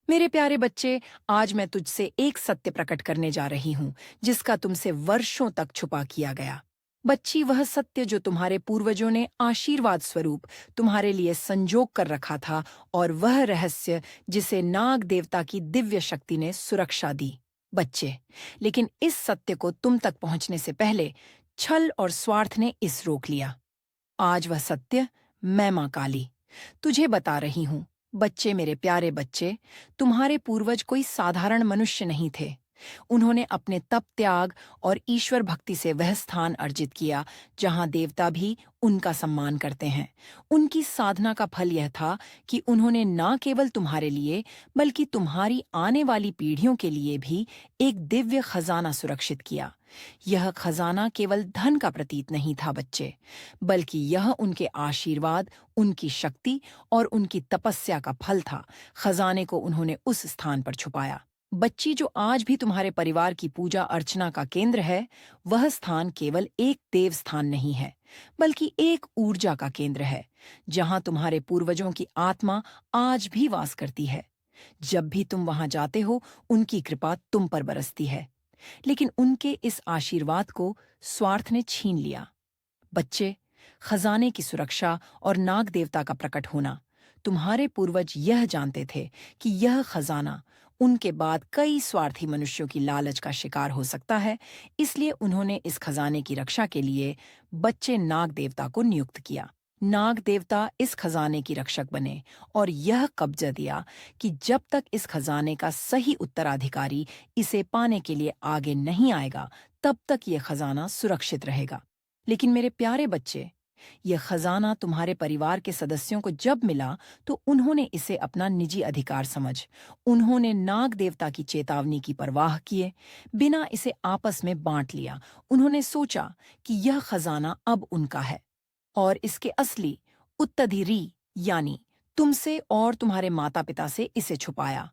मेरे प्यारे बच्चे, आज मैं तुझसे एक सत्य प्रकट करने जा रही हूँ, जिसका तुमसे वर्षों तक छुपा किया गया। बच्ची, वह सत्य जो तुम्हारे पूर्वजों ने आशीर्वाद स्वरूप तुम्हारे लिए संजोग कर रखा था, और वह रहस्य जिसे नाग देवता की दिव्य शक्ति ने सुरक्षा दी। बच्चे, लेकिन इस सत्य को तुम तक पहुंचने से पहले छल और स्वार्थ ने इस रोक लिया। आज वह सत्य मैं मां काली तुझे बता रही हूं। बच्चे, मेरे प्यारे बच्चे, तुम्हारे पूर्वज कोई साधारण मनुष्य नहीं थे। उन्होंने अपने तप, त्याग और ईश्वर भक्ति से वह स्थान अर्जित किया जहां देवता भी उनका सम्मान करते हैं। उनकी साधना का फल यह था कि उन्होंने न केवल तुम्हारे लिए बल्कि तुम्हारी आने वाली पीढ़ियों के लिए भी एक दिव्य खजाना सुरक्षित किया। यह खजाना केवल धन का प्रतीक नहीं था बच्चे, बल्कि यह उनके आशीर्वाद, उनकी शक्ति और उनकी तपस्या का फल था। खजाने को उन्होंने उस स्थान पर छुपाया। बच्ची, जो आज भी तुम्हारे परिवार की पूजा अर्चना का केंद्र है, वह स्थान केवल एक देव स्थान नहीं है, बल्कि एक ऊर्जा का केंद्र है, जहां तुम्हारे पूर्वजों की आत्मा आज भी वास करती है। जब भी तुम वहां जाते हो, उनकी कृपा तुम पर बरसती है। लेकिन उनके इस आशीर्वाद को स्वार्थ ने छीन लिया। बच्चे, खजाने की सुरक्षा और नाग देवता का प्रकट होना, तुम्हारे पूर्वज यह जानते थे कि यह खजाना उनके बाद कई स्वार्थी मनुष्यों की लालच का शिकार हो सकता है। इसलिए उन्होंने इस खजाने की रक्षा के लिए बच्चे नाग देवता को नियुक्त किया। नाग देवता इस खजाने की रक्षक बने और यह कब्जा दिया कि जब तक इस खजाने का सही उत्तराधिकारी इसे पाने के लिए आगे नहीं आएगा, तब तक यह खजाना सुरक्षित रहेगा। लेकिन मेरे प्यारे बच्चे, यह खजाना तुम्हारे परिवार के सदस्यों को जब मिला, तो उन्होंने इसे अपना निजी अधिकार उन्होंने नाग देवता की चेतावनी की परवाह किए बिना इसे आपस में बांट लिया। उन्होंने सोचा कि यह खजाना अब उनका है और इसके असली उत्तराधिकारी यानी तुमसे और तुम्हारे माता पिता से इसे छुपाया।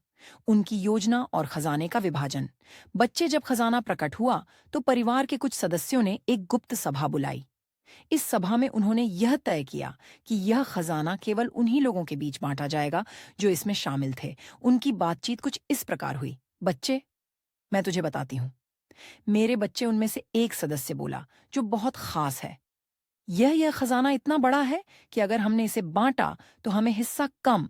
उनकी योजना और खजाने का विभाजन। बच्चे, जब खजाना प्रकट हुआ तो परिवार के कुछ सदस्यों ने एक गुप्त सभा बुलाई। इस सभा में उन्होंने यह तय किया कि यह खजाना केवल उन्हीं लोगों के बीच बांटा जाएगा जो इसमें शामिल थे। उनकी बातचीत कुछ इस प्रकार हुई। बच्चे, मैं तुझे बताती हूँ। मेरे बच्चे, उनमें से एक सदस्य बोला, जो बहुत खास है। यह खजाना इतना बड़ा है कि अगर हमने इसे बांटा तो हमें हिस्सा कम